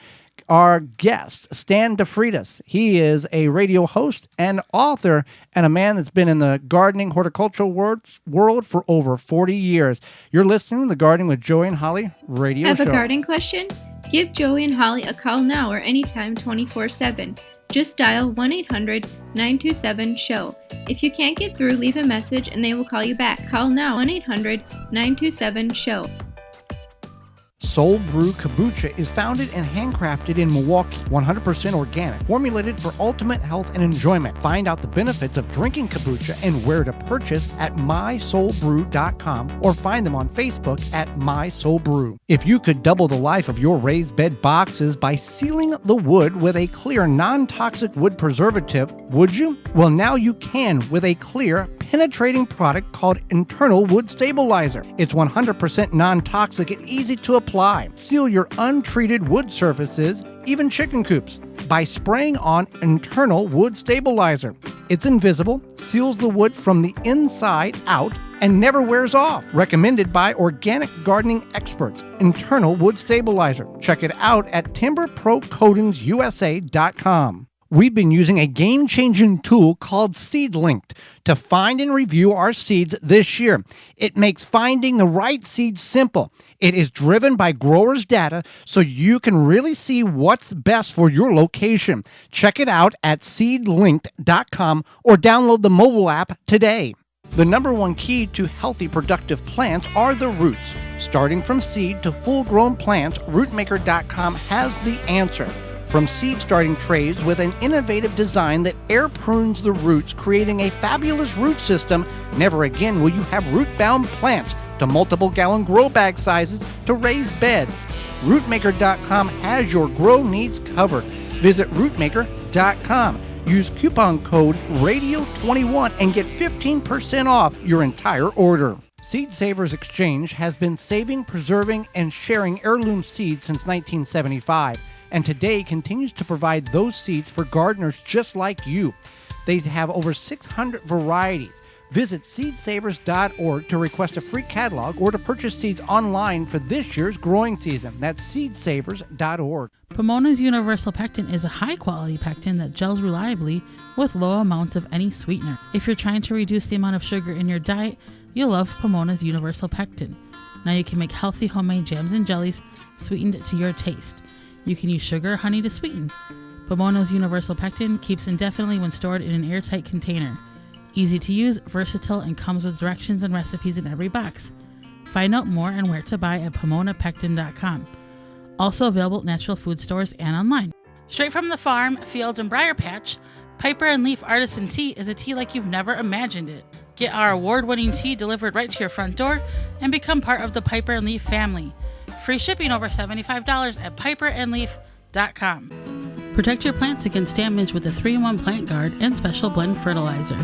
our guest, Stan DeFreitas. He is a radio host and author, and a man that's been in the gardening horticultural world for over 40 years. You're listening to the Gardening with Joey and Holly radio Have show. a gardening question? Give Joey and Holly a call now or anytime 24/7. Just dial 1-800-927-SHOW. If you can't get through, leave a message and they will call you back. Call now, 1-800-927-SHOW. Soul Brew Kombucha is founded and handcrafted in Milwaukee, 100% organic, formulated for ultimate health and enjoyment. Find out the benefits of drinking kombucha and where to purchase at mysoulbrew.com or find them on Facebook at mysoulbrew. If you could double the life of your raised bed boxes by sealing the wood with a clear, non-toxic wood preservative, would you? Well, now you can with a clear, penetrating product called Internal Wood Stabilizer. It's 100% non-toxic and easy to apply. Seal your untreated wood surfaces, even chicken coops, by spraying on Internal Wood Stabilizer. It's invisible, seals the wood from the inside out, and never wears off. Recommended by organic gardening experts. Internal Wood Stabilizer. Check it out at timberprocoatingsusa.com. We've been using a game-changing tool called SeedLinked to find and review our seeds this year. It makes finding the right seeds simple. It is driven by growers' data, so you can really see what's best for your location. Check it out at seedlinked.com or download the mobile app today. The number one key to healthy, productive plants are the roots. Starting from seed to full-grown plants, rootmaker.com has the answer. From seed starting trays with an innovative design that air prunes the roots, creating a fabulous root system, never again will you have root-bound plants, to multiple gallon grow bag sizes to raised beds. Rootmaker.com has your grow needs covered. Visit rootmaker.com. Use coupon code RADIO21 and get 15% off your entire order. Seed Savers Exchange has been saving, preserving, and sharing heirloom seeds since 1975, and today continues to provide those seeds for gardeners just like you. They have over 600 varieties. Visit seedsavers.org to request a free catalog or to purchase seeds online for this year's growing season. That's seedsavers.org. Pomona's Universal Pectin is a high-quality pectin that gels reliably with low amounts of any sweetener. If you're trying to reduce the amount of sugar in your diet, you'll love Pomona's Universal Pectin. Now you can make healthy homemade jams and jellies sweetened to your taste. You can use sugar or honey to sweeten. Pomona's Universal Pectin keeps indefinitely when stored in an airtight container. Easy to use, versatile, and comes with directions and recipes in every box. Find out more and where to buy at PomonaPectin.com. Also available at natural food stores and online. Straight from the farm, fields, and briar patch, Piper and Leaf Artisan Tea is a tea like you've never imagined it. Get our award-winning tea delivered right to your front door and become part of the Piper and Leaf family. Free shipping over $75 at piperandleaf.com. Protect your plants against damage with the 3-in-1 Plant Guard and Special Blend Fertilizer.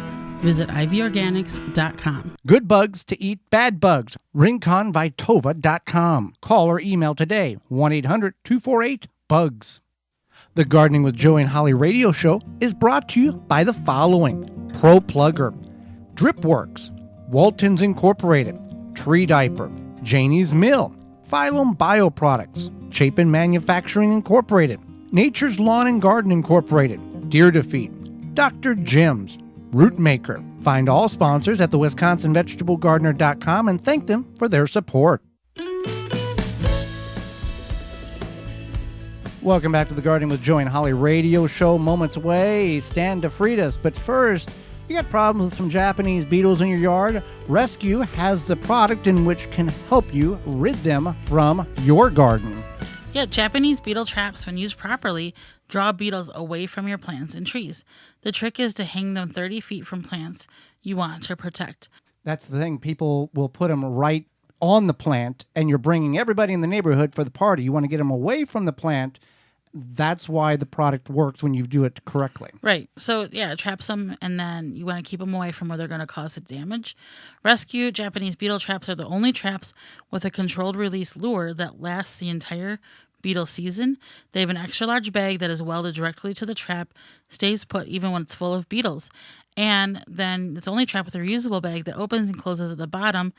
Visit ivorganics.com. Good bugs to eat bad bugs. RinconVitova.com. Call or email today, 1-800-248-BUGS. The Gardening with Joey and Holly radio show is brought to you by the following: Pro Plugger, Dripworks, Waltons Incorporated, Tree Diaper, Janie's Mill, Phylum Bioproducts, Chapin Manufacturing Incorporated, Nature's Lawn and Garden Incorporated, Deer Defeat, Dr. Jim's, Root Maker. Find all sponsors at the WisconsinVegetableGardener.com and thank them for their support. Welcome back to the Gardening with Joey and Holly radio show. Moments away, Stan DeFreitas. But first, you got problems with some Japanese beetles in your yard? Rescue has the product in which can help you rid them from your garden. Yeah, Japanese beetle traps, when used properly, draw beetles away from your plants and trees. The trick is to hang them 30 feet from plants you want to protect. That's the thing. People will put them right on the plant, and you're bringing everybody in the neighborhood for the party. You want to get them away from the plant. That's why the product works when you do it correctly. Right. So, yeah, traps them, and then you want to keep them away from where they're going to cause the damage. Rescue Japanese beetle traps are the only traps with a controlled release lure that lasts the entire beetle season. They have an extra large bag that is welded directly to the trap, stays put even when it's full of beetles. And then it's only trapped with a reusable bag that opens and closes at the bottom.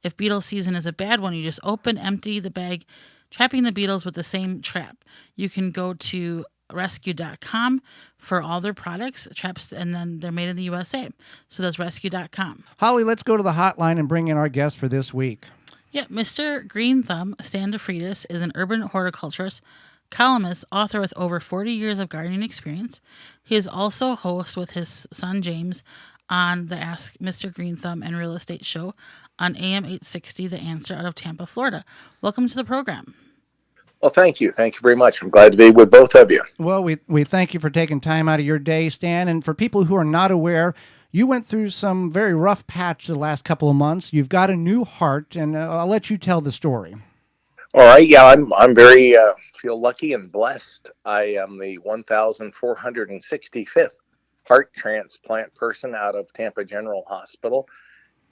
If beetle season is a bad one, you just open, empty the bag, trapping the beetles with the same trap. You can go to rescue.com for all their products, traps, and then they're made in the USA. So that's rescue.com. Holly, let's go to the hotline and bring in our guest for this week. Yeah, Mr. Green Thumb, Stan DeFreitas, is an urban horticulturist, columnist, author with over 40 years of gardening experience. He is also host with his son James on the Ask Mr. Green Thumb and Real Estate Show on AM 860, The Answer, out of Tampa, Florida. Welcome to the program. Well, thank you. Thank you very much. I'm glad to be with both of you. Well, we thank you for taking time out of your day, Stan. And for people who are not aware, you went through some very rough patch the last couple of months. You've got a new heart, and I'll let you tell the story. All right. Yeah, I'm very feel lucky and blessed. I am the 1,465th heart transplant person out of Tampa General Hospital,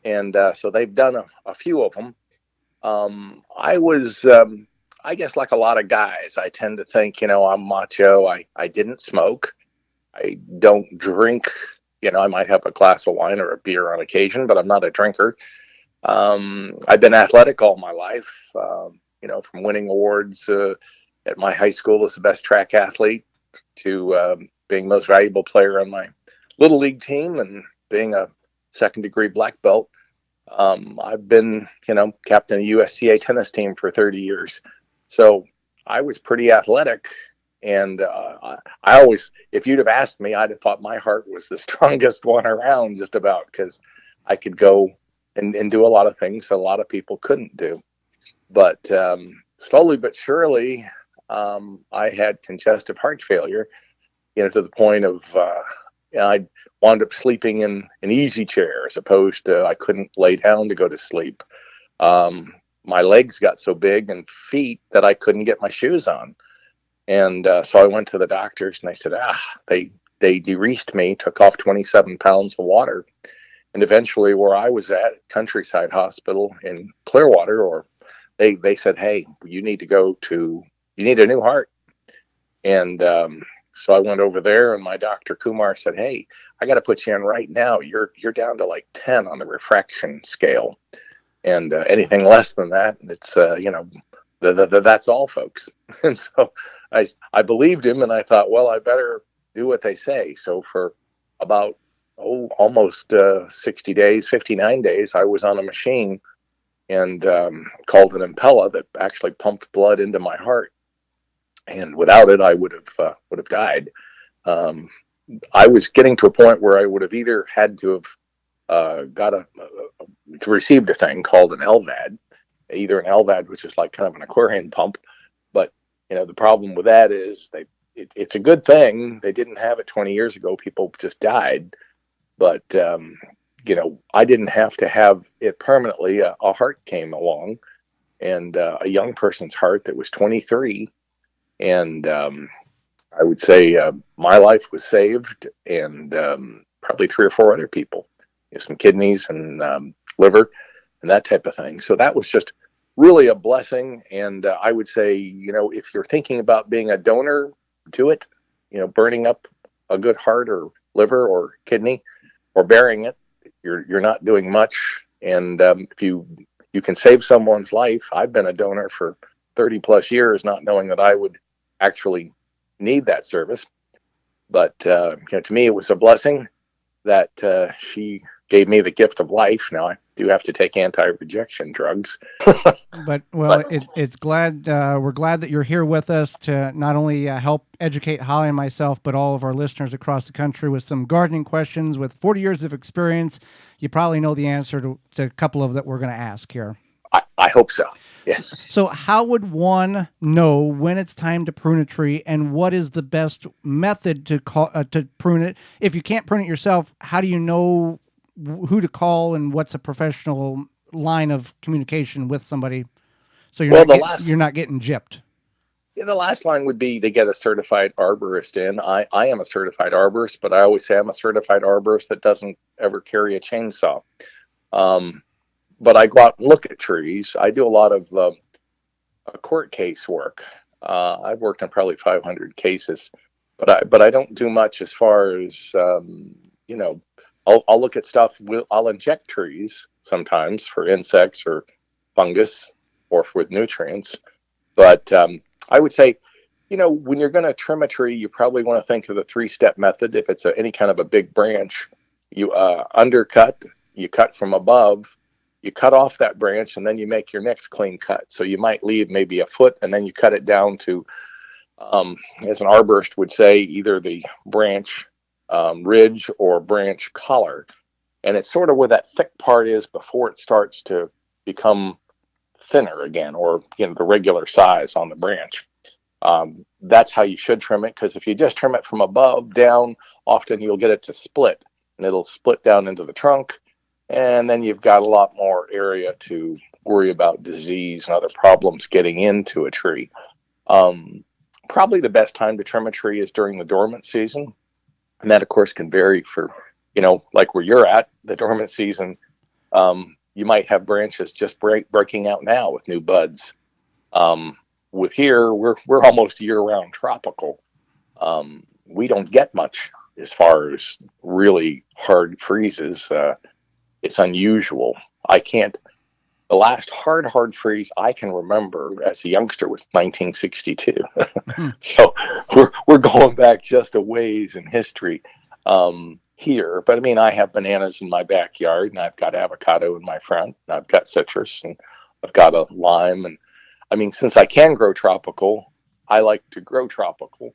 and so they've done a few of them. I was, I guess, like a lot of guys, I tend to think, I'm macho. I didn't smoke. I don't drink. I might have a glass of wine or a beer on occasion, but I'm not a drinker. I've been athletic all my life, from winning awards at my high school as the best track athlete to being most valuable player on my little league team and being a second-degree black belt. I've been, captain of the USTA tennis team for 30 years. So I was pretty athletic. And I always, if you'd have asked me, I'd have thought my heart was the strongest one around, just about, because I could go and do a lot of things that a lot of people couldn't do. But slowly but surely, I had congestive heart failure, to the point of I wound up sleeping in an easy chair as opposed to I couldn't lay down to go to sleep. My legs got so big and feet that I couldn't get my shoes on. And so I went to the doctors and they said, they they de-reesed me, took off 27 pounds of water, and eventually where I was at, Countryside Hospital in Clearwater, or they said, hey, you need a new heart. And so I went over there, and my doctor Kumar said, hey, I got to put you in right now. You're down to like 10 on the refraction scale. And anything less than that, it's, that's all, folks. And so I believed him, and I thought, well, I better do what they say. So for about, almost 60 days, 59 days, I was on a machine and called an Impella that actually pumped blood into my heart. And without it, I would have died. I was getting to a point where I would have either had to have received a thing called an LVAD, either an LVAD, which is like kind of an aquarium pump. But the problem with that is it's a good thing they didn't have it 20 years ago. People just died. But I didn't have to have it permanently. A heart came along, and a young person's heart that was 23, and I would say my life was saved, and probably 3 or 4 other people, some kidneys and liver and that type of thing. So that was just really a blessing. And I would say, if you're thinking about being a donor, do it. Burning up a good heart or liver or kidney or burying it, you're not doing much. And if you can save someone's life. I've been a donor for 30 plus years, not knowing that I would actually need that service. But to me, it was a blessing that she gave me the gift of life. Now I do have to take anti-rejection drugs. But it's glad we're glad that you're here with us to not only help educate Holly and myself, but all of our listeners across the country with some gardening questions. With 40 years of experience, you probably know the answer to a couple of that we're going to ask here. I hope so. Yes. So how would one know when it's time to prune a tree, and what is the best method to prune it? If you can't prune it yourself, how do you know who to call and what's a professional line of communication with somebody? So you're not getting gypped. Yeah, the last line would be to get a certified arborist in. I am a certified arborist, but I always say I'm a certified arborist that doesn't ever carry a chainsaw. But I go out and look at trees. I do a lot of court case work. I've worked on probably 500 cases, but I don't do much as far as I'll look at stuff. I'll inject trees sometimes for insects or fungus or with nutrients. But I would say, when you're going to trim a tree, you probably want to think of the 3-step method. If it's any kind of a big branch, you undercut, you cut from above, you cut off that branch, and then you make your next clean cut. So you might leave maybe a foot, and then you cut it down to, as an arborist would say, either the branch ridge or branch collar. And it's sort of where that thick part is before it starts to become thinner again, or the regular size on the branch. That's how you should trim it, because if you just trim it from above down, often you'll get it to split, and it'll split down into the trunk. And then you've got a lot more area to worry about disease and other problems getting into a tree. Probably the best time to trim a tree is during the dormant season. And that, of course, can vary for, like where you're at, the dormant season. You might have branches just breaking out now with new buds. With here, we're almost year-round tropical. We don't get much as far as really hard freezes. It's unusual. The last hard freeze I can remember as a youngster was 1962. So we're going back just a ways in history here. But I mean, I have bananas in my backyard, and I've got avocado in my front, and I've got citrus, and I've got a lime. And I mean, since I can grow tropical, I like to grow tropical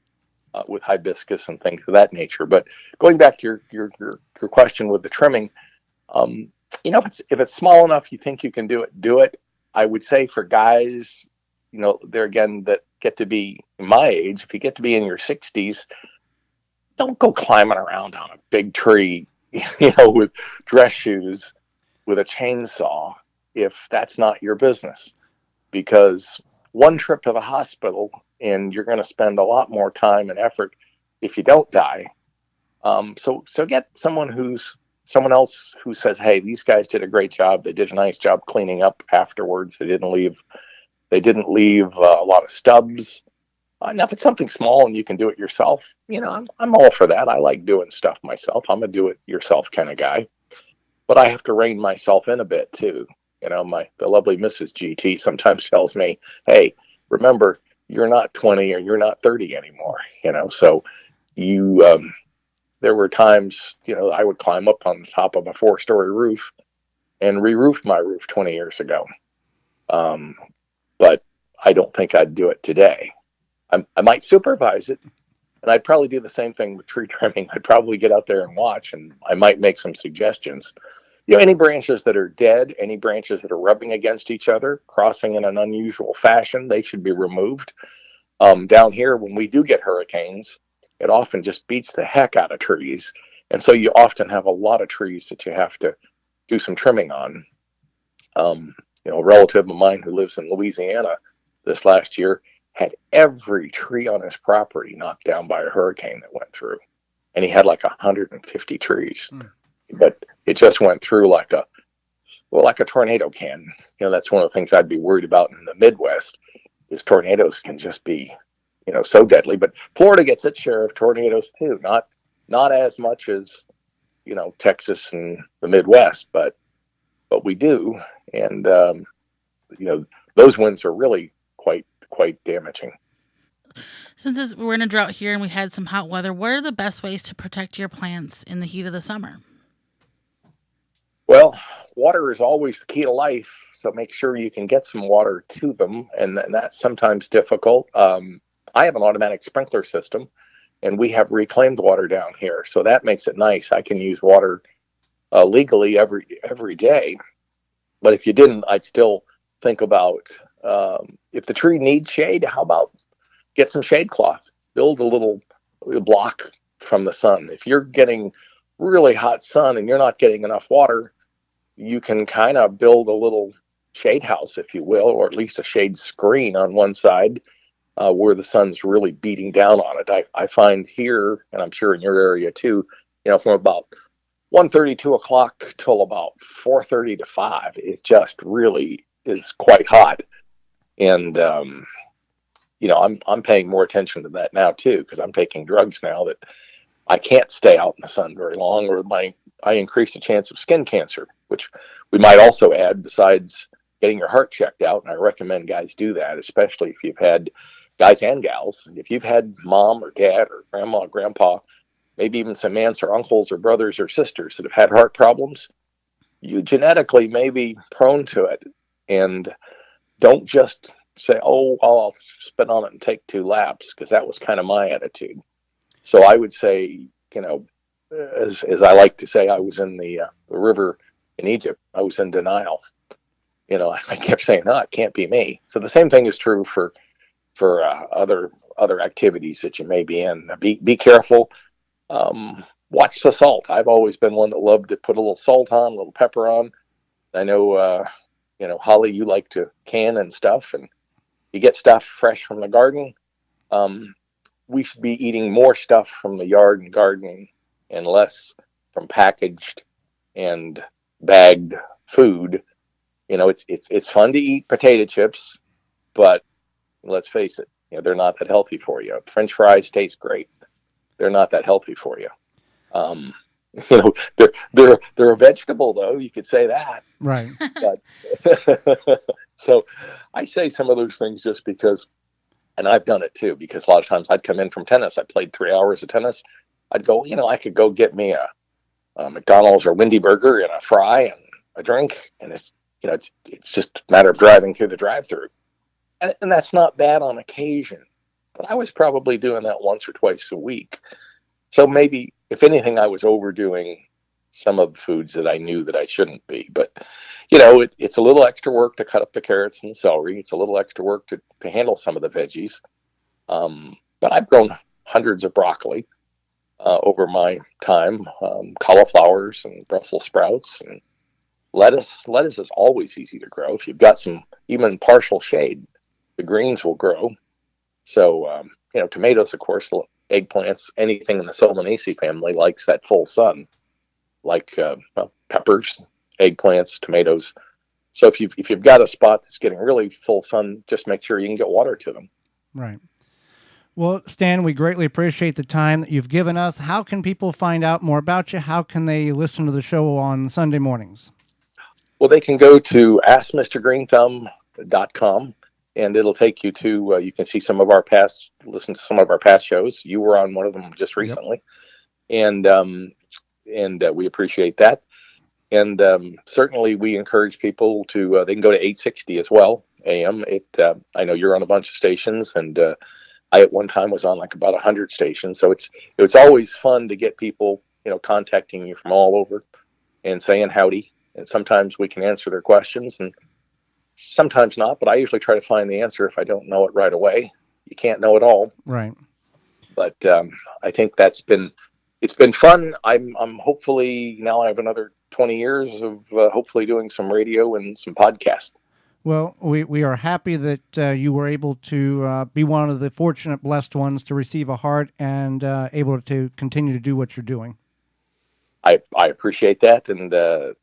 with hibiscus and things of that nature. But going back to your question with the trimming, if it's small enough you think you can do it. I would say for guys, there again that get to be my age, if you get to be in your 60s, don't go climbing around on a big tree, with dress shoes with a chainsaw if that's not your business. Because one trip to the hospital and you're going to spend a lot more time and effort if you don't die So get someone else who says, "Hey, these guys did a great job. They did a nice job cleaning up afterwards. They didn't leave a lot of stubs." Now, if it's something small and you can do it yourself, I'm all for that. I like doing stuff myself. I'm a do-it-yourself kind of guy, but I have to rein myself in a bit too. The lovely Mrs. GT sometimes tells me, "Hey, remember, you're not 20 or you're not 30 anymore." So you there were times, I would climb up on the top of a 4-story roof and re-roof my roof 20 years ago. Um, but I don't think I'd do it today. I might supervise it, and I'd probably do the same thing with tree trimming. I'd probably get out there and watch, and I might make some suggestions. Any branches that are dead, any branches that are rubbing against each other, crossing in an unusual fashion, they should be removed. Down here, when we do get hurricanes, it often just beats the heck out of trees. And so you often have a lot of trees that you have to do some trimming on. A relative of mine who lives in Louisiana this last year had every tree on his property knocked down by a hurricane that went through. And he had like 150 trees. But it just went through like a tornado can. That's one of the things I'd be worried about in the Midwest is tornadoes can just be, so deadly. But Florida gets its share of tornadoes too. Not as much as, Texas and the Midwest, but we do. And those winds are really quite damaging. Since we're in a drought here and we had some hot weather, what are the best ways to protect your plants in the heat of the summer? Well, water is always the key to life, so make sure you can get some water to them, and that's sometimes difficult. I have an automatic sprinkler system, and we have reclaimed water down here, so that makes it nice. I can use water legally every day, but if you didn't, I'd still think about if the tree needs shade, how about get some shade cloth, build a little block from the sun. If you're getting really hot sun and you're not getting enough water, you can kind of build a little shade house, if you will, or at least a shade screen on one side where the sun's really beating down on it. I find here, and I'm sure in your area too, from about 1:30, 2 o'clock till about 4:30 to 5, it just really is quite hot. And, I'm paying more attention to that now too, because I'm taking drugs now that I can't stay out in the sun very long, or I increase the chance of skin cancer, which we might also add besides getting your heart checked out. And I recommend guys do that, especially if you've had guys and gals. If you've had mom or dad or grandma or grandpa, maybe even some aunts or uncles or brothers or sisters that have had heart problems, you genetically may be prone to it. And don't just say, "Oh, I'll spit on it and take 2 laps," because that was kind of my attitude. So I would say, as I like to say, I was in the river in Egypt. I was in denial. I kept saying, "No, it can't be me." So the same thing is true for other activities that you may be in. Be careful. Watch the salt. I've always been one that loved to put a little salt on, a little pepper on. I know, Holly, you like to can and stuff, and you get stuff fresh from the garden. We should be eating more stuff from the yard and garden and less from packaged and bagged food. It's fun to eat potato chips, but let's face it, they're not that healthy for you. French fries taste great. They're not that healthy for you. Um, they're a vegetable, though. You could say that. Right. But so I say some of those things just because, and I've done it too, because a lot of times I'd come in from tennis. I played 3 hours of tennis. I'd go, I could go get me a McDonald's or Wendy burger and a fry and a drink, and it's just a matter of driving through the drive-through, and that's not bad on occasion. But I was probably doing that once or twice a week. So maybe, if anything, I was overdoing some of the foods that I knew that I shouldn't be. But, it's a little extra work to cut up the carrots and the celery. It's a little extra work to handle some of the veggies. But I've grown hundreds of broccoli over my time, cauliflowers and Brussels sprouts and lettuce. Lettuce is always easy to grow. If you've got some even partial shade, the greens will grow. So, tomatoes, of course, eggplants, anything in the Solanaceae family likes that full sun, like peppers, eggplants, tomatoes. So if you've got a spot that's getting really full sun, just make sure you can get water to them. Right. Well, Stan, we greatly appreciate the time that you've given us. How can people find out more about you? How can they listen to the show on Sunday mornings? Well, they can go to AskMrGreenThumb.com, and it'll take you to, you can see listen to some of our past shows. You were on one of them just recently. Yep. And we appreciate that. And certainly we encourage people to, they can go to 860 as well, AM. I know you're on a bunch of stations, and I at one time was on like about 100 stations. So it's always fun to get people, contacting you from all over and saying howdy. And sometimes we can answer their questions and sometimes not, but I usually try to find the answer if I don't know it right away. You can't know it all. Right. But I think it's been fun. I'm hopefully now I have another 20 years of hopefully doing some radio and some podcasts. Well, we are happy that you were able to be one of the fortunate, blessed ones to receive a heart and able to continue to do what you're doing. I appreciate that, and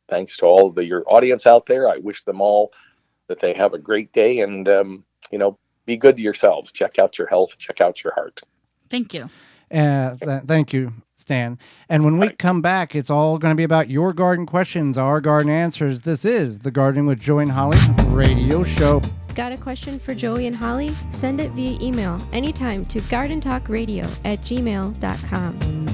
thanks to all of your audience out there. I wish them all that they have a great day, and be good to yourselves. Check out your health. Check out your heart. Thank you. Thank you, Stan. And when we come back, it's all going to be about your garden questions, our garden answers. This is the Gardening with Joey and Holly radio show. Got a question for Joey and Holly? Send it via email anytime to gardentalkradio@gmail.com.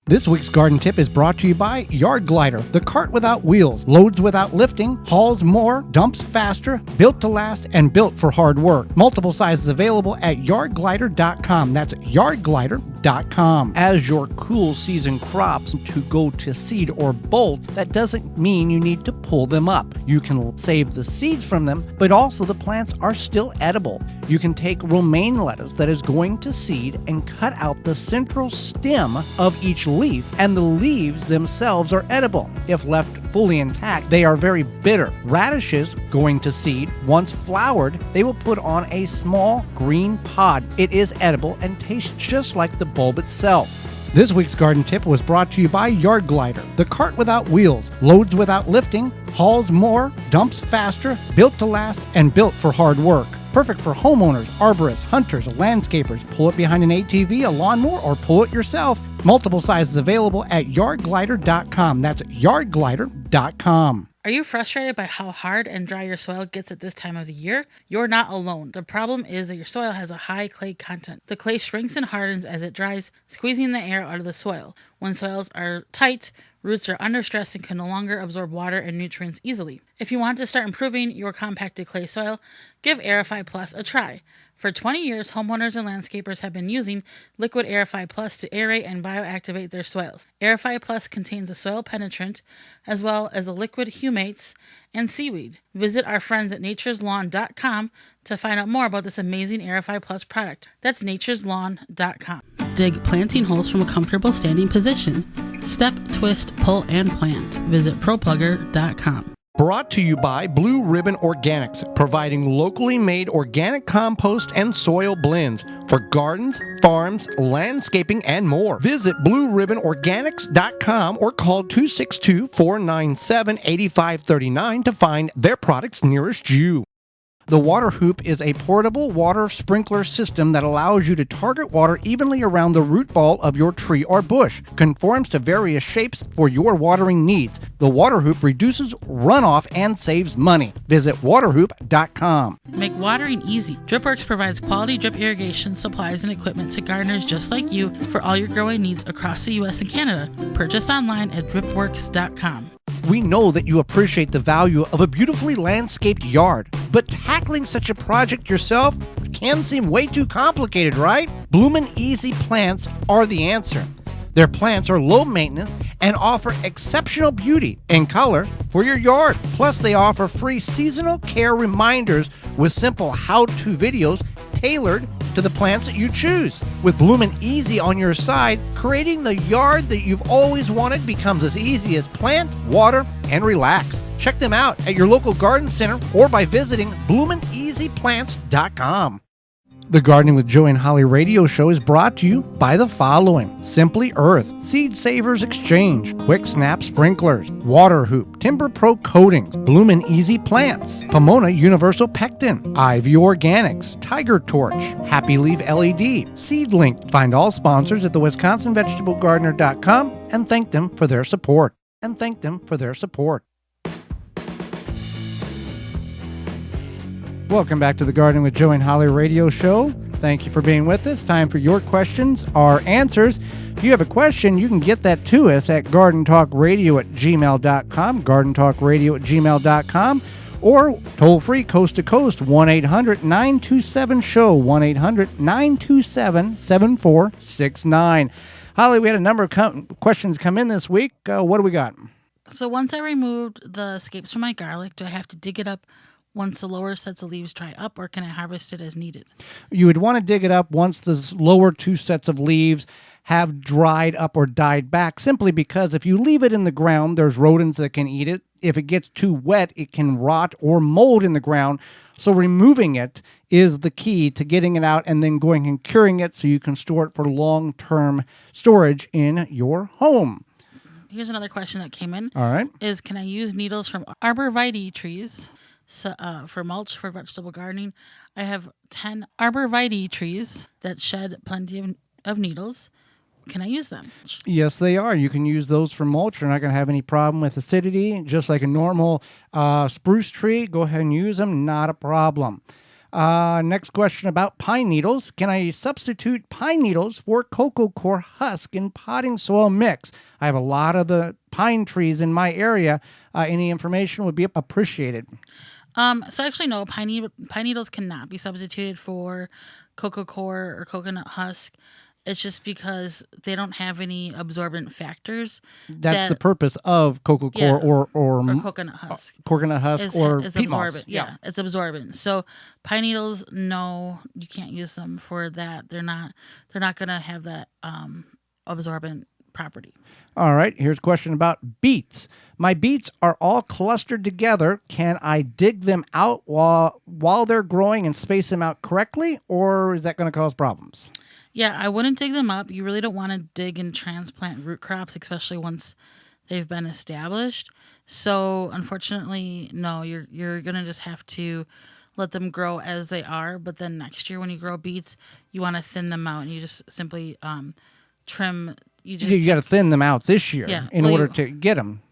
This week's garden tip is brought to you by Yard Glider, the cart without wheels, loads without lifting, hauls more, dumps faster, built to last, and built for hard work. Multiple sizes available at yardglider.com. That's yardglider.com. As your cool season crops to go to seed or bolt, that doesn't mean you need to pull them up. You can save the seeds from them, but also the plants are still edible. You can take romaine lettuce that is going to seed and cut out the central stem of each leaf, and the leaves themselves are edible. If left fully intact, they are very bitter. Radishes going to seed, once flowered, they will put on a small green pod. It is edible and tastes just like the bulb itself. This week's garden tip was brought to you by Yard Glider, the cart without wheels, loads without lifting, hauls more, dumps faster, built to last, and built for hard work. Perfect for homeowners, arborists, hunters, landscapers. Pull it behind an ATV, a lawnmower, or pull it yourself. Multiple sizes available at yardglider.com. That's yardglider.com. Are you frustrated by how hard and dry your soil gets at this time of the year? You're not alone. The problem is that your soil has a high clay content. The clay shrinks and hardens as it dries, squeezing the air out of the soil. When soils are tight, roots are under stress and can no longer absorb water and nutrients easily. If you want to start improving your compacted clay soil, give Aerify Plus a try. For 20 years, homeowners and landscapers have been using liquid Aerify Plus to aerate and bioactivate their soils. Aerify Plus contains a soil penetrant as well as a liquid humates and seaweed. Visit our friends at natureslawn.com to find out more about this amazing Aerify Plus product. That's natureslawn.com. Dig planting holes from a comfortable standing position. Step, twist, pull, and plant. Visit ProPlugger.com. Brought to you by Blue Ribbon Organics, providing locally made organic compost and soil blends for gardens, farms, landscaping, and more. Visit BlueRibbonOrganics.com or call 262-497-8539 to find their products nearest you. The Water Hoop is a portable water sprinkler system that allows you to target water evenly around the root ball of your tree or bush. Conforms to various shapes for your watering needs. The Water Hoop reduces runoff and saves money. Visit waterhoop.com. Make watering easy. DripWorks provides quality drip irrigation supplies and equipment to gardeners just like you for all your growing needs across the U.S. and Canada. Purchase online at dripworks.com. We know that you appreciate the value of a beautifully landscaped yard, but tackling such a project yourself can seem way too complicated, right? Bloomin' Easy plants are the answer. Their plants are low maintenance and offer exceptional beauty and color for your yard. Plus, they offer free seasonal care reminders with simple how-to videos tailored to the plants that you choose. With Bloomin' Easy on your side, creating the yard that you've always wanted becomes as easy as plant, water, and relax. Check them out at your local garden center or by visiting bloomineasyplants.com. The Gardening with Joey and Holly radio show is brought to you by the following: Simply Earth, Seed Savers Exchange, Quick Snap Sprinklers, Water Hoop, Timber Pro Coatings, Bloomin' Easy Plants, Pomona Universal Pectin, Ivy Organics, Tiger Torch, Happy Leaf LED, Seedlink. Find all sponsors at the WisconsinVegetableGardener.com and thank them for their support. Welcome back to the Gardening with Joey and Holly radio show. Thank you for being with us. Time for your questions, our answers. If you have a question, you can get that to us at gardentalkradio@gmail.com, gardentalkradio@gmail.com, or toll free coast to coast, 1-800-927-SHOW, 1-800-927-7469. Holly, we had a number of questions come in this week. What do we got? So once I removed the scapes from my garlic, do I have to dig it up once the lower sets of leaves dry up, or can I harvest it as needed? You would want to dig it up once the lower two sets of leaves have dried up or died back, simply because if you leave it in the ground, there's rodents that can eat it. If it gets too wet, it can rot or mold in the ground. So removing it is the key to getting it out and then going and curing it so you can store it for long-term storage in your home. Here's another question that came in. All right. Is, can I use needles from arborvitae trees for mulch for vegetable gardening? I have 10 arborvitae trees that shed plenty of needles. Can I use them? Yes, they are. You can use those for mulch. You're not going to have any problem with acidity. Just like a normal spruce tree, go ahead and use them. Not a problem. Next question about pine needles. Can I substitute pine needles for cocoa coir husk in potting soil mix? I have a lot of the pine trees in my area. Any information would be appreciated. So actually, no, pine needles cannot be substituted for cocoa coir or coconut husk. It's just because they don't have any absorbent factors. That's the purpose of cocoa coir or coconut husk. Coconut husk or peat moss. Yeah, it's absorbent. So pine needles, no, you can't use them for that. They're not going to have that absorbent property. All right, here's a question about beets. My beets are all clustered together. Can I dig them out while they're growing and space them out correctly, or is that going to cause problems? Yeah, I wouldn't dig them up. You really don't want to dig and transplant root crops, especially once they've been established. So unfortunately, no, you're going to just have to let them grow as they are. But then next year when you grow beets, you want to thin them out, and you just simply trim. You got to thin them out this year in order to get them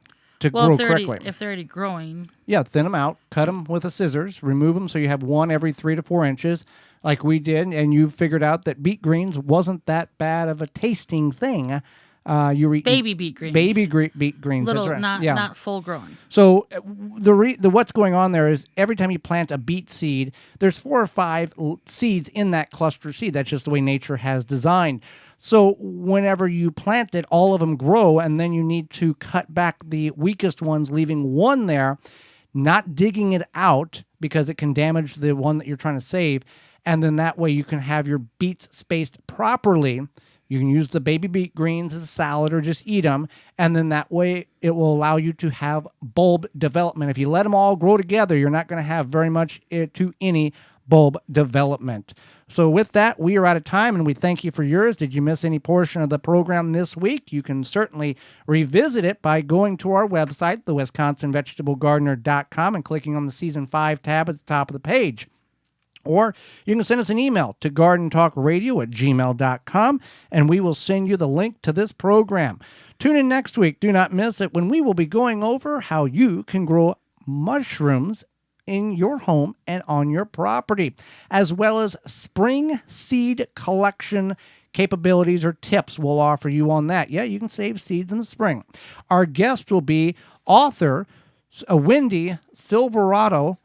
to grow correctly. If they're already growing. Yeah, thin them out, cut them with a scissors, remove them so you have one every 3 to 4 inches like we did, and you figured out that beet greens wasn't that bad of a tasting thing. You eat baby beet greens. Beet greens. Little, that's right. not full grown. So the what's going on there is every time you plant a beet seed, there's 4 or 5 seeds in that cluster seed. That's just the way nature has designed. So whenever you plant it, all of them grow, and then you need to cut back the weakest ones, leaving one there, not digging it out because it can damage the one that you're trying to save. And then that way you can have your beets spaced properly. You can use the baby beet greens as a salad or just eat them. And then that way it will allow you to have bulb development. If you let them all grow together, you're not going to have very much to any bulb development. So with that, we are out of time, and we thank you for yours. Did you miss any portion of the program this week? You can certainly revisit it by going to our website, thewisconsinvegetablegardener.com, and clicking on the Season 5 tab at the top of the page. Or you can send us an email to gardentalkradio@gmail.com, and we will send you the link to this program. Tune in next week. Do not miss it, when we will be going over how you can grow mushrooms in your home and on your property, as well as spring seed collection capabilities or tips we'll offer you on that. Yeah, you can save seeds in the spring. Our guest will be author Wendy Silverado,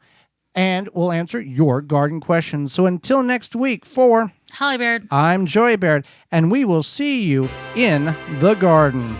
and we'll answer your garden questions. So until next week, for Holly Baird, I'm Joey Baird, and we will see you in the garden.